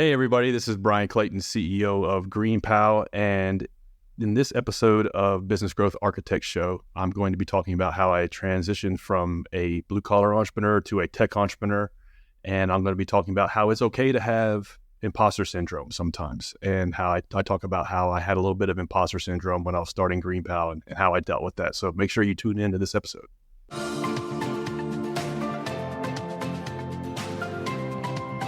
Hey everybody, this is Bryan Clayton, CEO of GreenPal, and in this episode of Business Growth Architect Show, I'm going to be talking about how I transitioned from a blue-collar entrepreneur to a tech entrepreneur, and I'm going to be talking about how it's okay to have imposter syndrome sometimes, and how I talk about how I had a little bit of imposter syndrome when I was starting GreenPal and how I dealt with that. So make sure you tune into this episode.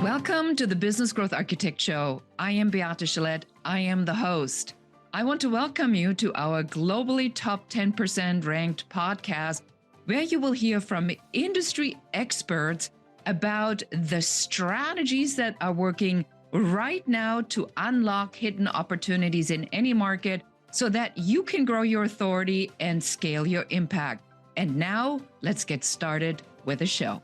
Welcome to the Business Growth Architect Show. I am Beate Gillette. I am the host. I want to welcome you to our globally top 10% ranked podcast, where you will hear from industry experts about the strategies that are working right now to unlock hidden opportunities in any market so that you can grow your authority and scale your impact. And now let's get started with the show.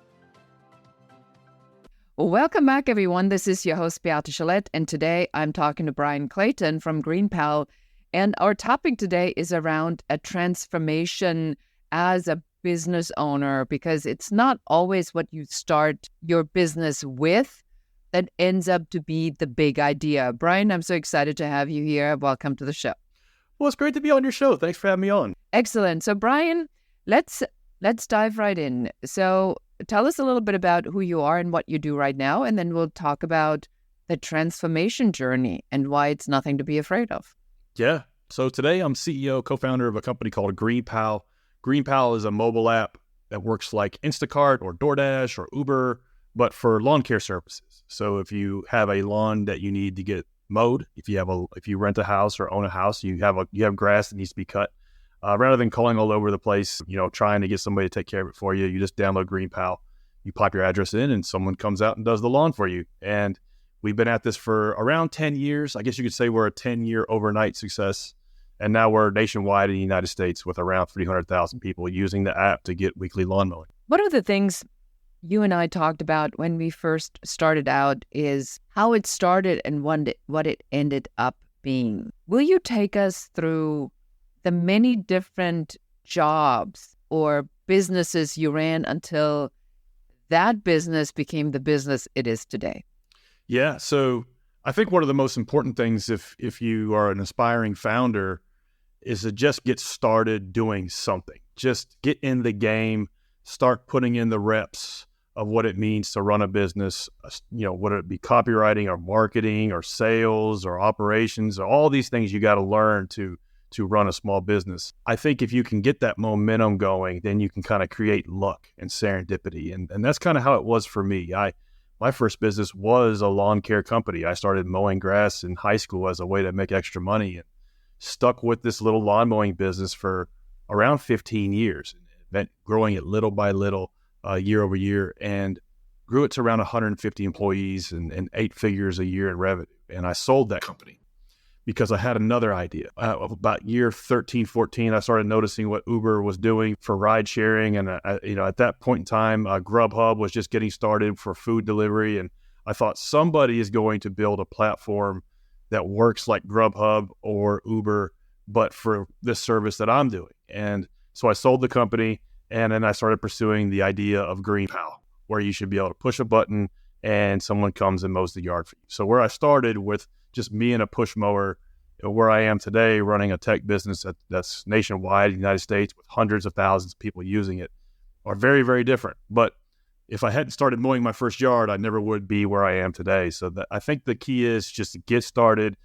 Welcome back, everyone. This is your host, Beate Gillette, and today I'm talking to Bryan Clayton from GreenPal, and our topic today is around a transformation as a business owner, because it's not always what you start your business with that ends up to be the big idea. Bryan, I'm so excited to have you here. Welcome to the show. Well, it's great to be on your show. Thanks for having me on. Excellent. So, Bryan, let's dive right in. So, tell us a little bit about who you are and what you do right now, and then we'll talk about the transformation journey and why it's nothing to be afraid of. Yeah. So today I'm CEO, co-founder of a company called GreenPal. GreenPal is a mobile app that works like Instacart or DoorDash or Uber, but for lawn care services. So if you have a lawn that you need to get mowed, if you rent a house or own a house, you have grass that needs to be cut. Rather than calling all over the place, trying to get somebody to take care of it for you, you just download GreenPal, you pop your address in, and someone comes out and does the lawn for you. And we've been at this for around 10 years. I guess you could say we're a 10-year overnight success. And now we're nationwide in the United States with around 300,000 people using the app to get weekly lawn mowing. One of the things you and I talked about when we first started out is how it started and what it ended up being. Will you take us through the many different jobs or businesses you ran until that business became the business it is today? Yeah, so I think one of the most important things if you are an aspiring founder is to just get started doing something. Just get in the game, start putting in the reps of what it means to run a business, whether it be copywriting or marketing or sales or operations or all these things you got to learn to run a small business. I think if you can get that momentum going, then you can kind of create luck and serendipity. And that's kind of how it was for me. My first business was a lawn care company. I started mowing grass in high school as a way to make extra money and stuck with this little lawn mowing business for around 15 years, growing it little by little, year over year, and grew it to around 150 employees and 8 figures a year in revenue. And I sold that company because I had another idea. About year 13, 14, I started noticing what Uber was doing for ride sharing. And, at that point in time, GrubHub was just getting started for food delivery. And I thought somebody is going to build a platform that works like GrubHub or Uber, but for this service that I'm doing. And so I sold the company, and then I started pursuing the idea of GreenPal, where you should be able to push a button and someone comes and mows the yard for you. So where I started with just me and a push mower, where I am today running a tech business that's nationwide in the United States with hundreds of thousands of people using it, are very, very different. But if I hadn't started mowing my first yard, I never would be where I am today. So I think the key is just to get started,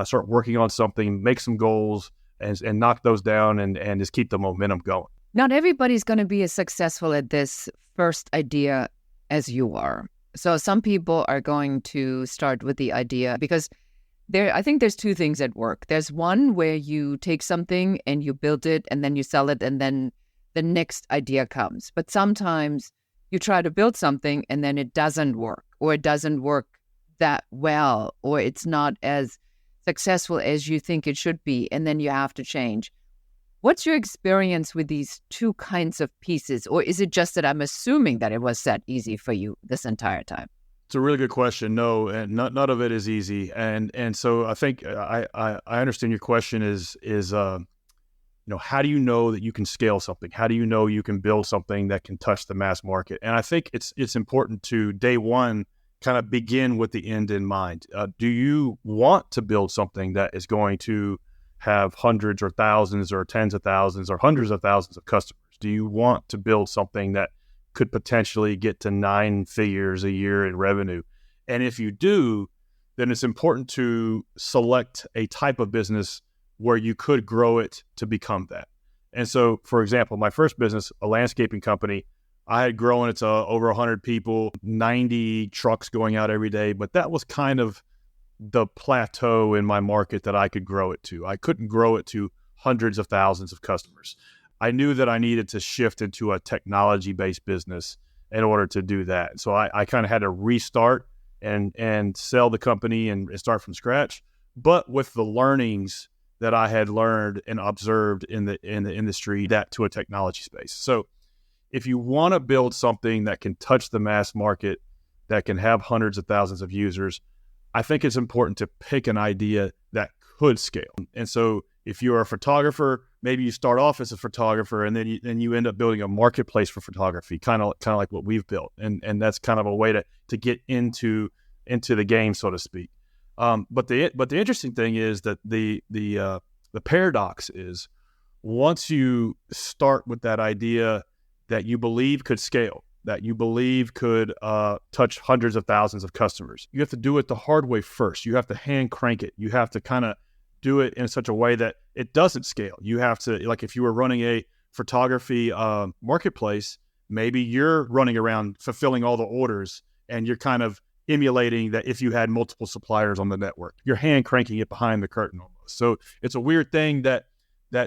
start working on something, make some goals, and knock those down and just keep the momentum going. Not everybody's going to be as successful at this first idea as you are. So some people are going to start with the idea because I think there's two things at work. There's one where you take something and you build it and then you sell it and then the next idea comes. But sometimes you try to build something and then it doesn't work, or it doesn't work that well, or it's not as successful as you think it should be, and then you have to change. What's your experience with these two kinds of pieces? Or is it just that I'm assuming that it was that easy for you this entire time? It's a really good question. No, and none of it is easy. And so I think I understand your question is how do you know that you can scale something? How do you know you can build something that can touch the mass market? And I think it's important to day one kind of begin with the end in mind. Do you want to build something that is going to have hundreds or thousands or tens of thousands or hundreds of thousands of customers? Do you want to build something that could potentially get to 9 figures a year in revenue? And if you do, then it's important to select a type of business where you could grow it to become that. And so, for example, my first business, a landscaping company, I had grown it to over 100 people, 90 trucks going out every day, but that was kind of the plateau in my market that I could grow it to. I couldn't grow it to hundreds of thousands of customers. I knew that I needed to shift into a technology-based business in order to do that. So I kind of had to restart and sell the company and start from scratch, but with the learnings that I had learned and observed in the industry, that to a technology space. So if you want to build something that can touch the mass market, that can have hundreds of thousands of users, I think it's important to pick an idea that could scale. And so if you're a photographer, maybe you start off as a photographer and then you end up building a marketplace for photography, kind of like what we've built. And that's kind of a way to get into the game, so to speak. But the interesting thing is that the paradox is, once you start with that idea that you believe could scale, that you believe could touch hundreds of thousands of customers, you have to do it the hard way first. You have to hand crank it. You have to kind of do it in such a way that it doesn't scale. You have to, like if you were running a photography marketplace, maybe you're running around fulfilling all the orders and you're kind of emulating that if you had multiple suppliers on the network. You're hand cranking it behind the curtain almost. So it's a weird thing that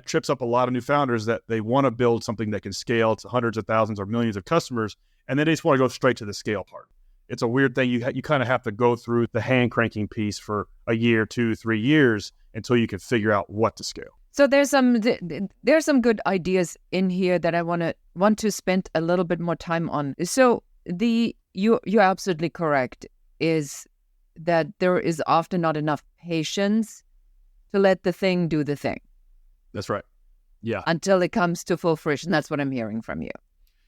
trips up a lot of new founders, that they want to build something that can scale to hundreds of thousands or millions of customers, and then they just want to go straight to the scale part. It's a weird thing. You kind of have to go through the hand cranking piece for a year, 2, 3 years until you can figure out what to scale. So there's some good ideas in here that I want to spend a little bit more time on. So you're absolutely correct, is that there is often not enough patience to let the thing do the thing. That's right. Yeah. Until it comes to full fruition. That's what I'm hearing from you.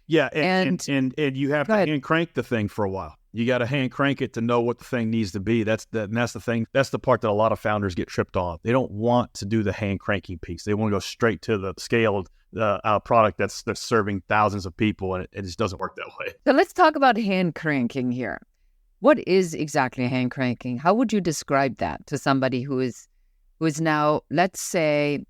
Yeah. And you have to hand crank the thing for a while. You got to hand crank it to know what the thing needs to be. That's the thing. That's the part that a lot of founders get tripped on. They don't want to do the hand cranking piece. They want to go straight to the scaled product that's serving thousands of people, and it just doesn't work that way. So let's talk about hand cranking here. What is exactly hand cranking? How would you describe that to somebody who is now, let's say,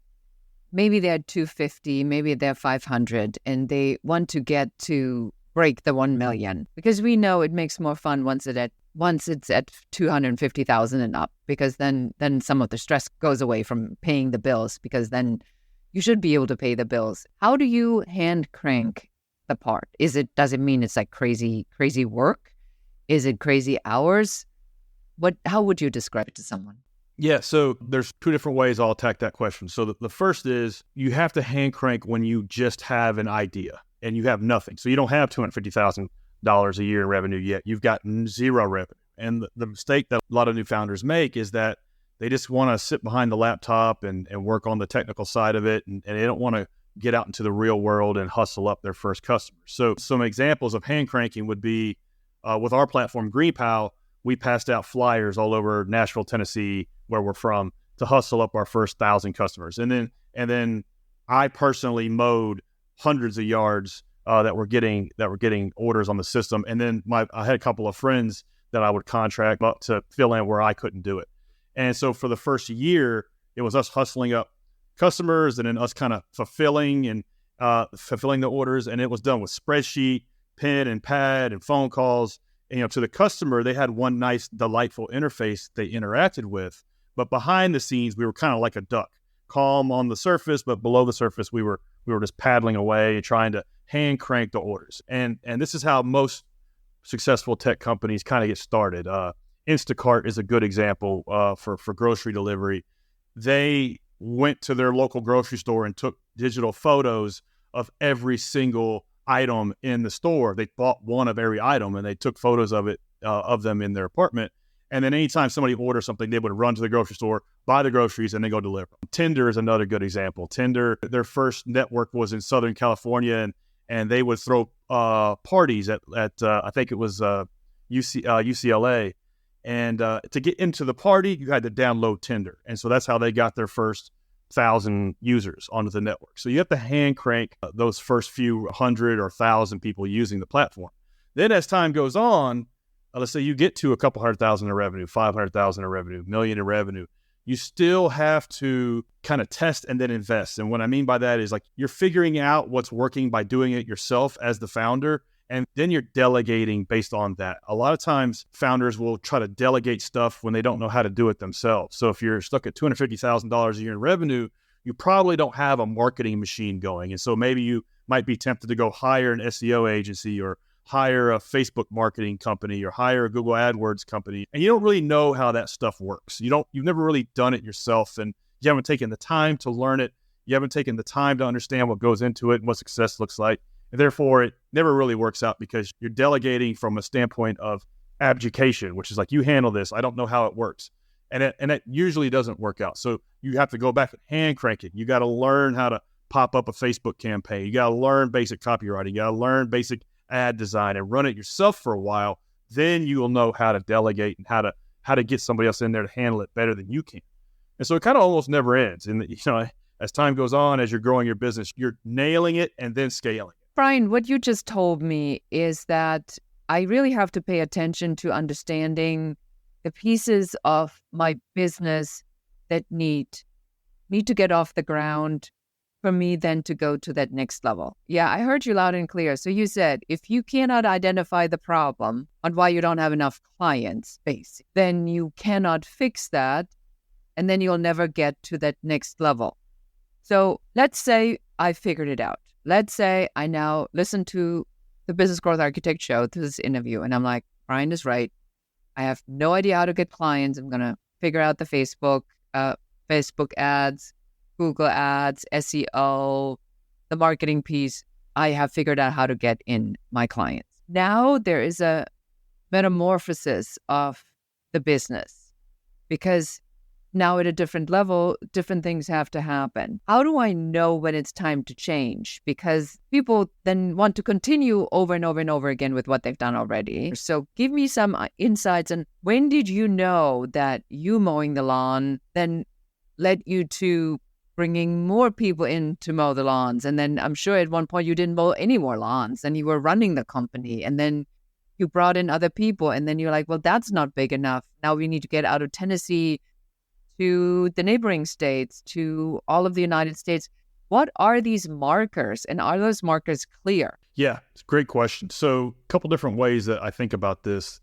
maybe they're 250, maybe they're 500, and they want to get to break the 1 million? Because we know it makes more fun once it's at 250,000 and up, because then some of the stress goes away from paying the bills, because then you should be able to pay the bills. How do you hand crank the part? Does it mean it's like crazy work? Is it crazy hours? How would you describe it to someone? Yeah, so there's 2 different ways I'll attack that question. So the first is, you have to hand crank when you just have an idea and you have nothing. So you don't have $250,000 a year in revenue yet. You've got 0 revenue. And the mistake that a lot of new founders make is that they just want to sit behind the laptop and work on the technical side of it, and they don't want to get out into the real world and hustle up their first customers. So some examples of hand cranking would be, with our platform, GreenPal, we passed out flyers all over Nashville, Tennessee, where we're from, to hustle up our first 1,000 customers. And then I personally mowed hundreds of yards that were getting orders on the system. And then I had a couple of friends that I would contract up to fill in where I couldn't do it. And so for the first year, it was us hustling up customers and then us kind of fulfilling the orders. And it was done with spreadsheet, pen and pad, and phone calls. And, to the customer, they had one nice, delightful interface they interacted with. But behind the scenes, we were kind of like a duck, calm on the surface, but below the surface, we were just paddling away, trying to hand crank the orders. And this is how most successful tech companies kind of get started. Instacart is a good example for grocery delivery. They went to their local grocery store and took digital photos of every single item in the store. They bought one of every item and they took photos of them in their apartment. And then anytime somebody orders something, they would run to the grocery store, buy the groceries, and then go deliver. Tinder is another good example. Tinder, their first network was in Southern California, and they would throw parties at I think it was UCLA. And to get into the party, you had to download Tinder. And so that's how they got their first 1,000 users onto the network. So you have to hand crank those first few 100 or 1,000 people using the platform. Then as time goes on, let's say you get to a couple 100,000 in revenue, 500,000 in revenue, $1 million in revenue. You still have to kind of test and then invest. And what I mean by that is like you're figuring out what's working by doing it yourself as the founder. And then you're delegating based on that. A lot of times founders will try to delegate stuff when they don't know how to do it themselves. So if you're stuck at $250,000 a year in revenue, you probably don't have a marketing machine going. And so maybe you might be tempted to go hire an SEO agency or hire a Facebook marketing company or hire a Google AdWords company. And you don't really know how that stuff works. You've never really done it yourself, and you haven't taken the time to learn it. You haven't taken the time to understand what goes into it and what success looks like. And therefore, it never really works out because you're delegating from a standpoint of abdication, which is like, you handle this. I don't know how it works. And it usually doesn't work out. So you have to go back and hand crank it. You got to learn how to pop up a Facebook campaign. You got to learn basic copywriting. You got to learn basic ad design and run it yourself for a while. Then you will know how to delegate and how to get somebody else in there to handle it better than you can. And so it kind of almost never ends. And as time goes on, as you're growing your business, you're nailing it and then scaling it. Bryan, what you just told me is that I really have to pay attention to understanding the pieces of my business that need to get off the ground for me then to go to that next level. Yeah, I heard you loud and clear. So you said, if you cannot identify the problem on why you don't have enough clients, basically, then you cannot fix that, and then you'll never get to that next level. So let's say I figured it out. Let's say I now listen to the Business Growth Architect show through this interview, and I'm like, Bryan is right. I have no idea how to get clients. I'm going to figure out the Facebook ads, Google ads, SEO, the marketing piece. I have figured out how to get in my clients. Now there is a metamorphosis of the business because now at a different level, different things have to happen. How do I know when it's time to change? Because people then want to continue over and over and over again with what they've done already. So give me some insights. And when did you know that you mowing the lawn then led you to bringing more people in to mow the lawns? And then I'm sure at one point you didn't mow any more lawns and you were running the company. And then you brought in other people. And then you're like, well, that's not big enough. Now we need to get out of Tennessee to the neighboring states, to all of the United States. What are these markers, and are those markers clear? Yeah, it's a great question. So a couple different ways that I think about this,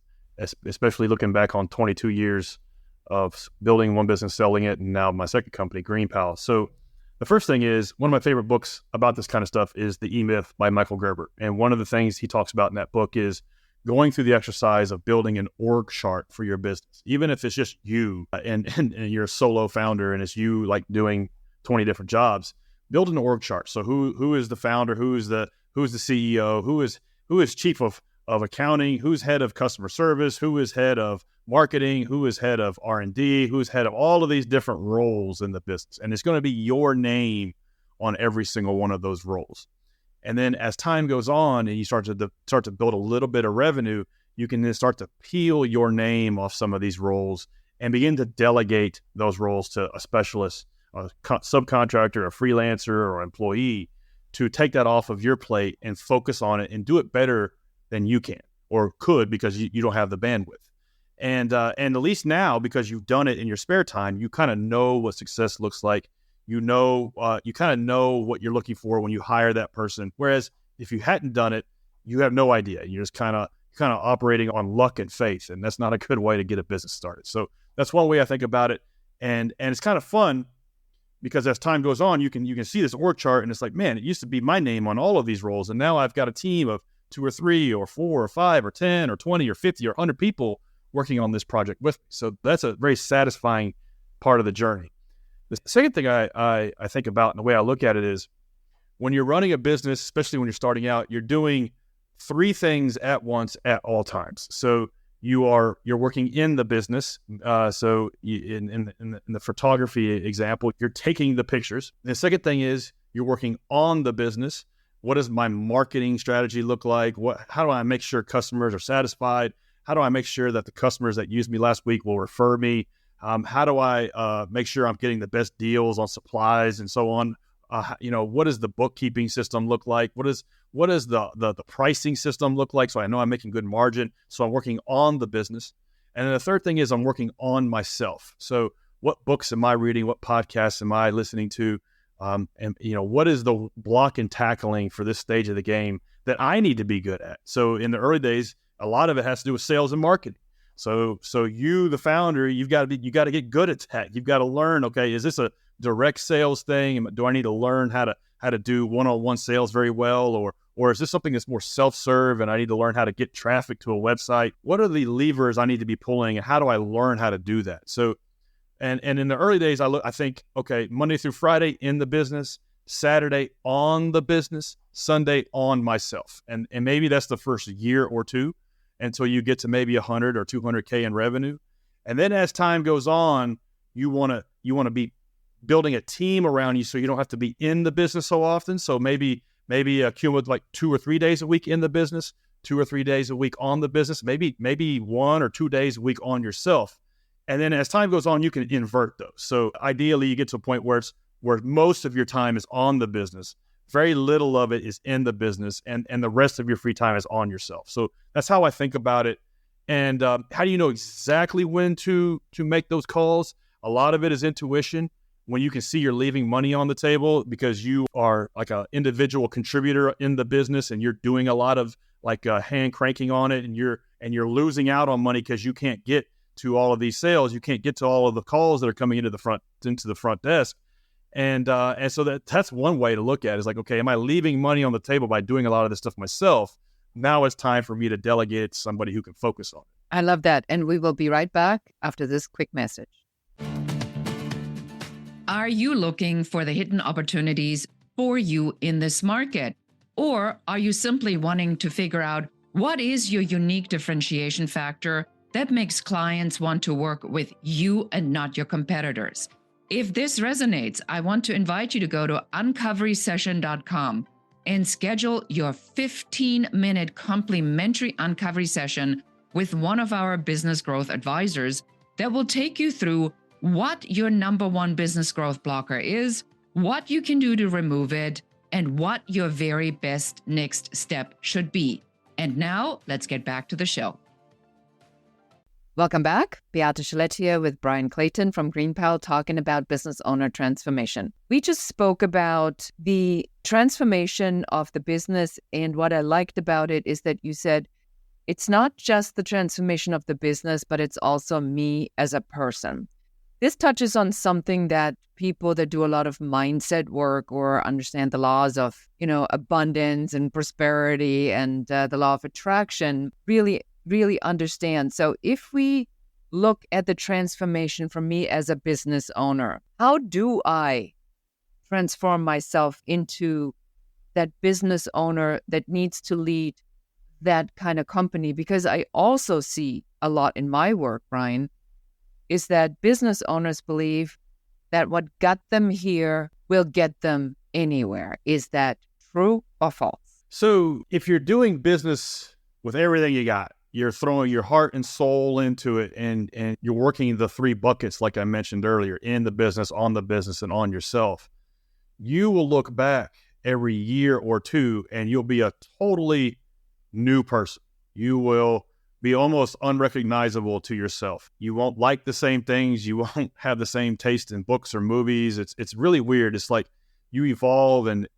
especially looking back on 22 years of building one business, selling it, and now my second company, GreenPal. So the first thing is, one of my favorite books about this kind of stuff is The E-Myth by Michael Gerber. And one of the things he talks about in that book is going through the exercise of building an org chart for your business, even if it's just you and you're a solo founder and it's you like doing 20 different jobs. Build an org chart. So who is the founder? Who is the CEO? Who is chief of accounting? Who's head of customer service? Who is head of marketing? Who is head of R&D? Who's head of all of these different roles in the business? And it's going to be your name on every single one of those roles. And then as time goes on and you start to build a little bit of revenue, you can then start to peel your name off some of these roles and begin to delegate those roles to a specialist, a subcontractor, a freelancer, or employee to take that off of your plate and focus on it and do it better than you can or could because you don't have the bandwidth. And at least now, because you've done it in your spare time, you kind of know what success looks like. You kind of know what you're looking for when you hire that person. Whereas if you hadn't done it, you have no idea. You're just kind of operating on luck and faith, and that's not a good way to get a business started. So that's one way I think about it, and it's kind of fun because as time goes on, you can see this org chart, and it's like, man, it used to be my name on all of these roles, and now I've got a team of 2 or 3 or 4 or 5 or 10 or 20 or 50 or 100 people working on this project with me. So that's a very satisfying part of the journey. The second thing I think about and the way I look at it is when you're running a business, especially when you're starting out, you're doing 3 things at once at all times. So you're working in the business. So in the photography example, you're taking the pictures. The second thing is you're working on the business. What does my marketing strategy look like? How do I make sure customers are satisfied? How do I make sure that the customers that used me last week will refer me? How do I make sure I'm getting the best deals on supplies and so on? What does the bookkeeping system look like? What does the pricing system look like? So I know I'm making good margin. So I'm working on the business. And then the third thing is I'm working on myself. So what books am I reading? What podcasts am I listening to? What is the block and tackling for this stage of the game that I need to be good at? So in the early days, a lot of it has to do with sales and marketing. So you, the founder, you got to get good at that. You've got to learn, okay, is this a direct sales thing? Do I need to learn how to do one-on-one sales very well? Or is this something that's more self-serve and I need to learn how to get traffic to a website? What are the levers I need to be pulling and how do I learn how to do that? So, and in the early days, I think, okay, Monday through Friday in the business, Saturday on the business, Sunday on myself. And maybe that's the first year or two until you get to maybe 100 or 200K in revenue. And then as time goes on, you want to be building a team around you so you don't have to be in the business so often. So maybe accumulate like 2 or 3 days a week in the business, 2 or 3 days a week on the business, maybe 1 or 2 days a week on yourself. And then as time goes on, you can invert those. So ideally you get to a point where most of your time is on the business. Very little of it is in the business and the rest of your free time is on yourself. So that's how I think about it. And how do you know exactly when to make those calls? A lot of it is intuition. When you can see you're leaving money on the table because you are like an individual contributor in the business and you're doing a lot of like hand cranking on it and you're losing out on money because you can't get to all of these sales. You can't get to all of the calls that are coming into the front desk. And so that's one way to look at it is like, okay, am I leaving money on the table by doing a lot of this stuff myself? Now it's time for me to delegate it to somebody who can focus on it. I love that. And we will be right back after this quick message. Are you looking for the hidden opportunities for you in this market? Or are you simply wanting to figure out what is your unique differentiation factor that makes clients want to work with you and not your competitors? If this resonates, I want to invite you to go to uncoverysession.com and schedule your 15-minute complimentary uncovery session with one of our business growth advisors that will take you through what your number one business growth blocker is, what you can do to remove it, and what your very best next step should be. And now let's get back to the show. Welcome back. Beate Gillette here with Bryan Clayton from GreenPal talking about business owner transformation. We just spoke about the transformation of the business, and what I liked about it is that you said it's not just the transformation of the business, but it's also me as a person. This touches on something that people that do a lot of mindset work or understand the laws of, abundance and prosperity and the law of attraction really understand. So if we look at the transformation for me as a business owner, how do I transform myself into that business owner that needs to lead that kind of company? Because I also see a lot in my work, Bryan, is that business owners believe that what got them here will get them anywhere. Is that true or false? So if you're doing business with everything you got, you're throwing your heart and soul into it, and you're working the 3 buckets, like I mentioned earlier, in the business, on the business, and on yourself, you will look back every year or two and you'll be a totally new person. You will be almost unrecognizable to yourself. You won't like the same things. You won't have the same taste in books or movies. It's really weird. It's like you evolve and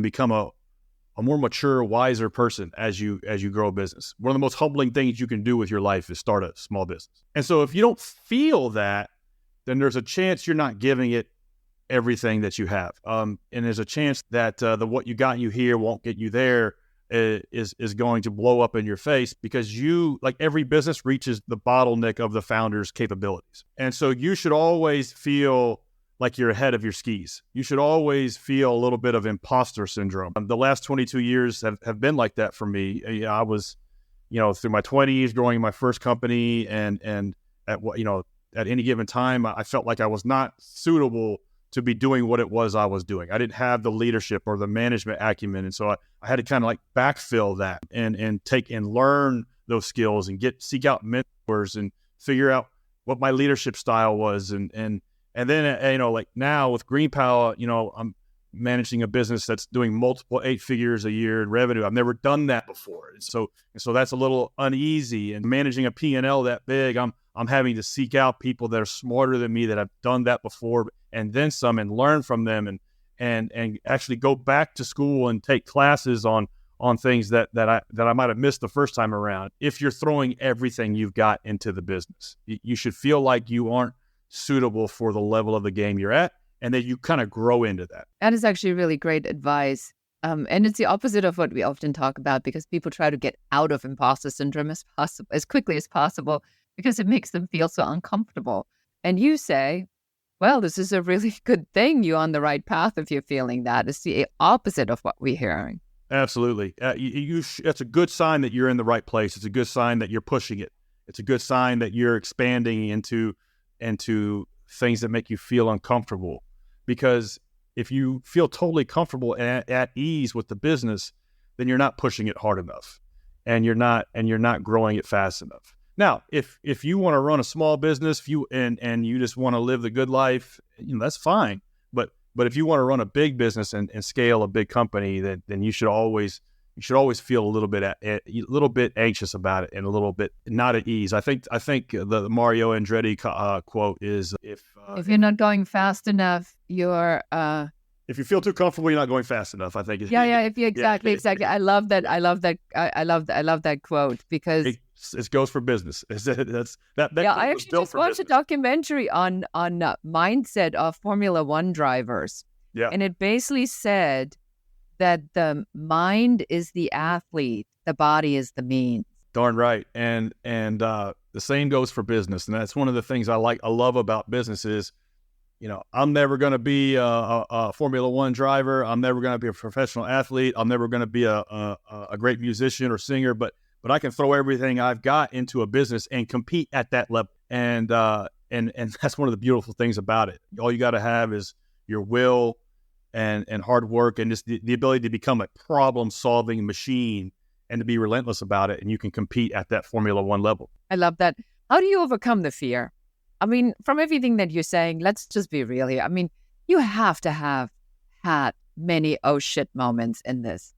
become a more mature, wiser person as you grow a business. One of the most humbling things you can do with your life is start a small business. And so if you don't feel that, then there's a chance you're not giving it everything that you have. And there's a chance that the what you got you here won't get you there is going to blow up in your face, because you, like every business, reaches the bottleneck of the founder's capabilities. And so you should always feel like you're ahead of your skis. You should always feel a little bit of imposter syndrome. The last 22 years have been like that for me. I was, through my 20s growing my first company, and at any given time, I felt like I was not suitable to be doing what it was I was doing. I didn't have the leadership or the management acumen. And so I had to kind of like backfill that and take and learn those skills and seek out mentors and figure out what my leadership style was. And then, like now with GreenPal, I'm managing a business that's doing multiple 8 figures a year in revenue. I've never done that before. And so that's a little uneasy. And managing a P&L that big, I'm having to seek out people that are smarter than me that have done that before and then some, and learn from them and actually go back to school and take classes on things that I might have missed the first time around. If you're throwing everything you've got into the business, you should feel like you aren't suitable for the level of the game you're at, and that you kind of grow into that. That is actually really great advice. And it's the opposite of what we often talk about, because people try to get out of imposter syndrome as quickly as possible, because it makes them feel so uncomfortable. And you say, well, this is a really good thing. You're on the right path if you're feeling that. It's the opposite of what we're hearing. Absolutely. It's a good sign that you're in the right place. It's a good sign that you're pushing it. It's a good sign that you're expanding into things that make you feel uncomfortable. Because if you feel totally comfortable and at ease with the business, then you're not pushing it hard enough, and you're not growing it fast enough. Now, if you want to run a small business, and you just want to live the good life, that's fine. But if you want to run a big business and scale a big company, then you should always feel a little bit anxious about it and a little bit not at ease. I think the Mario Andretti quote is if you're not going fast enough, you're if you feel too comfortable, you're not going fast enough. I think. If you exactly. I love that. I love that quote, because it goes for business. I actually just watched a documentary on mindset of Formula One drivers. Yeah, and it basically said that the mind is the athlete, the body is the means. Darn right. And the same goes for business. And that's one of the things I love about business is, I'm never going to be a Formula One driver. I'm never going to be a professional athlete. I'm never going to be a great musician or singer, but I can throw everything I've got into a business and compete at that level. And that's one of the beautiful things about it. All you got to have is your will and hard work, and just the ability to become a problem-solving machine and to be relentless about it, and you can compete at that Formula One level. I love that. How do you overcome the fear? I mean, from everything that you're saying, let's just be real here. I mean, you have to have had many oh shit moments in this.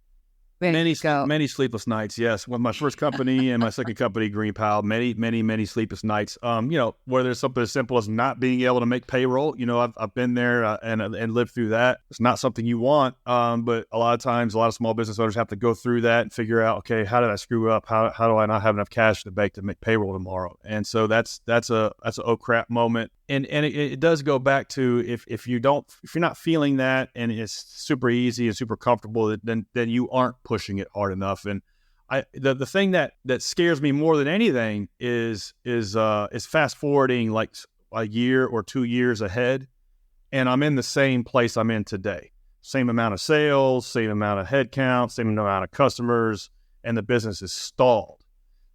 Many sleepless nights, yes. With my first company and my second company, GreenPal, many sleepless nights. Where there's something as simple as not being able to make payroll. I've been there and lived through that. It's not something you want, but a lot of times, a lot of small business owners have to go through that and figure out, okay, how did I screw up? How do I not have enough cash in the bank to make payroll tomorrow? And so that's a oh crap moment. And it does go back to if you're not feeling that and it's super easy and super comfortable, then you aren't pushing it hard enough. And the thing that scares me more than anything is fast forwarding like a year or 2 years ahead, and I'm in the same place I'm in today. Same amount of sales, same amount of headcount, same amount of customers, and the business is stalled.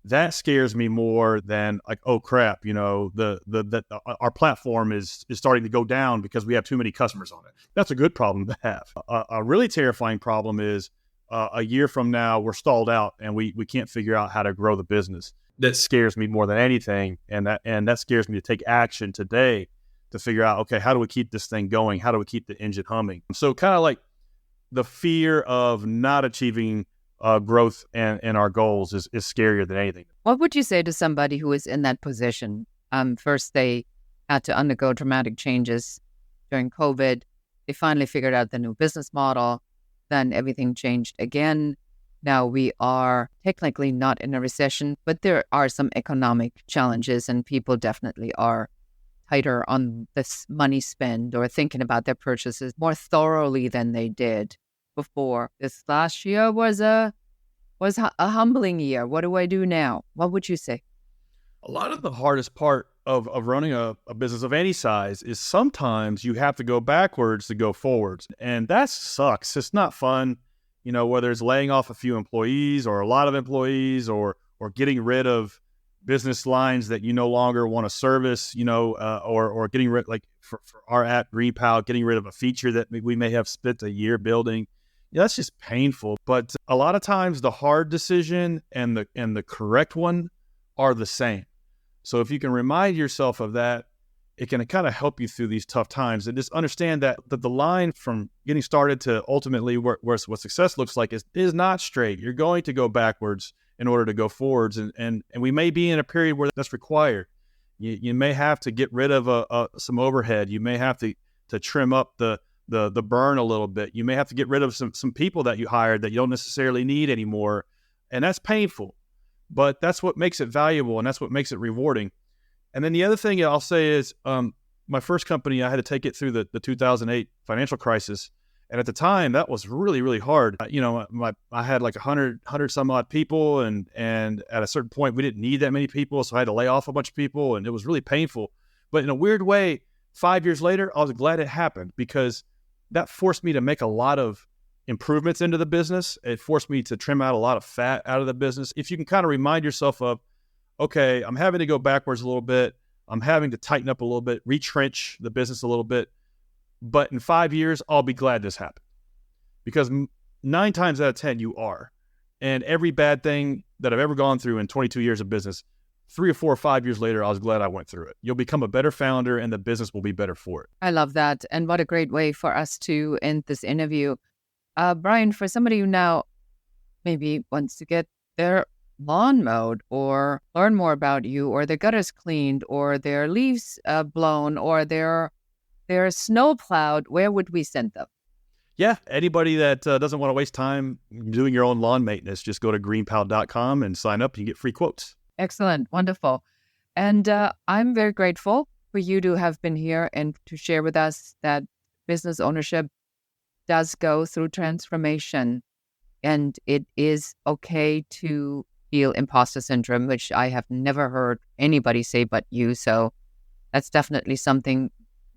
That scares me more than like, oh crap, our platform is starting to go down because we have too many customers on it. That's a good problem to have. A really terrifying problem is a year from now we're stalled out and we can't figure out how to grow the business. That scares me more than anything, and that scares me to take action today to figure out, okay, how do we keep this thing going? How do we keep the engine humming? So kind of like the fear of not achieving growth and our goals is scarier than anything. What would you say to somebody who is in that position? First, they had to undergo dramatic changes during COVID. They finally figured out the new business model. Then everything changed again. Now we are technically not in a recession, but there are some economic challenges, and people definitely are tighter on this money spend or thinking about their purchases more thoroughly than they did before. This last year was a humbling year. What do I do now? What would you say? A lot of the hardest part of running a business of any size is sometimes you have to go backwards to go forwards. And that sucks. It's not fun, whether it's laying off a few employees or a lot of employees or getting rid of business lines that you no longer want to service, or getting rid, like for our app GreenPal, getting rid of a feature that we may have spent a year building. Yeah, that's just painful. But a lot of times the hard decision and the correct one are the same. So if you can remind yourself of that, it can kind of help you through these tough times. And just understand that the line from getting started to ultimately what success looks like is not straight. You're going to go backwards in order to go forwards. And we may be in a period where that's required. You may have to get rid of some overhead. You may have to trim up the burn a little bit. You may have to get rid of some people that you hired that you don't necessarily need anymore. And that's painful, but that's what makes it valuable, and that's what makes it rewarding. And then the other thing I'll say is my first company, I had to take it through the 2008 financial crisis. And at the time, that was really, really hard. I had like 100 some odd people. And at a certain point, we didn't need that many people. So I had to lay off a bunch of people, and it was really painful. But in a weird way, 5 years later, I was glad it happened, because that forced me to make a lot of improvements into the business. It forced me to trim out a lot of fat out of the business. If you can kind of remind yourself of, okay, I'm having to go backwards a little bit. I'm having to tighten up a little bit, retrench the business a little bit. But in 5 years, I'll be glad this happened. Because 9 times out of 10, you are. And every bad thing that I've ever gone through in 22 years of business, 3 or 4 or 5 years later, I was glad I went through it. You'll become a better founder, and the business will be better for it. I love that. And what a great way for us to end this interview. Bryan, for somebody who now maybe wants to get their lawn mowed or learn more about you, or their gutters cleaned, or their leaves blown, or their snow plowed, where would we send them? Yeah, anybody that doesn't want to waste time doing your own lawn maintenance, just go to greenpal.com and sign up. You get free quotes. Excellent. Wonderful. And I'm very grateful for you to have been here and to share with us that business ownership does go through transformation, and it is okay to feel imposter syndrome, which I have never heard anybody say but you. So that's definitely something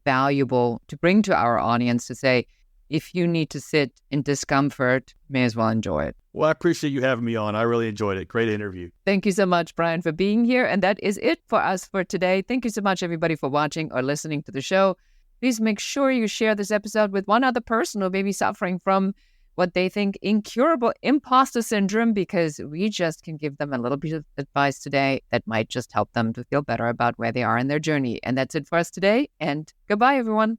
valuable to bring to our audience, to say, if you need to sit in discomfort, may as well enjoy it. Well, I appreciate you having me on. I really enjoyed it. Great interview. Thank you so much, Bryan, for being here. And that is it for us for today. Thank you so much, everybody, for watching or listening to the show. Please make sure you share this episode with one other person who may be suffering from what they think incurable imposter syndrome, because we just can give them a little bit of advice today that might just help them to feel better about where they are in their journey. And that's it for us today. And goodbye, everyone.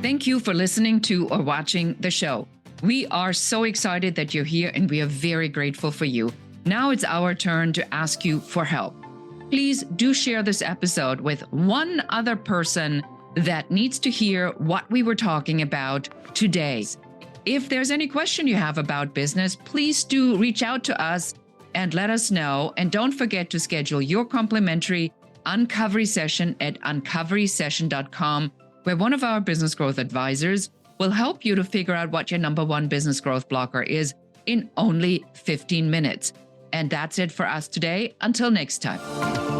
Thank you for listening to or watching the show. We are so excited that you're here, and we are very grateful for you. Now it's our turn to ask you for help. Please do share this episode with one other person that needs to hear what we were talking about today. If there's any question you have about business, please do reach out to us and let us know. And don't forget to schedule your complimentary uncovery session at uncoverysession.com, where one of our business growth advisors will help you to figure out what your number one business growth blocker is in only 15 minutes. And that's it for us today. Until next time.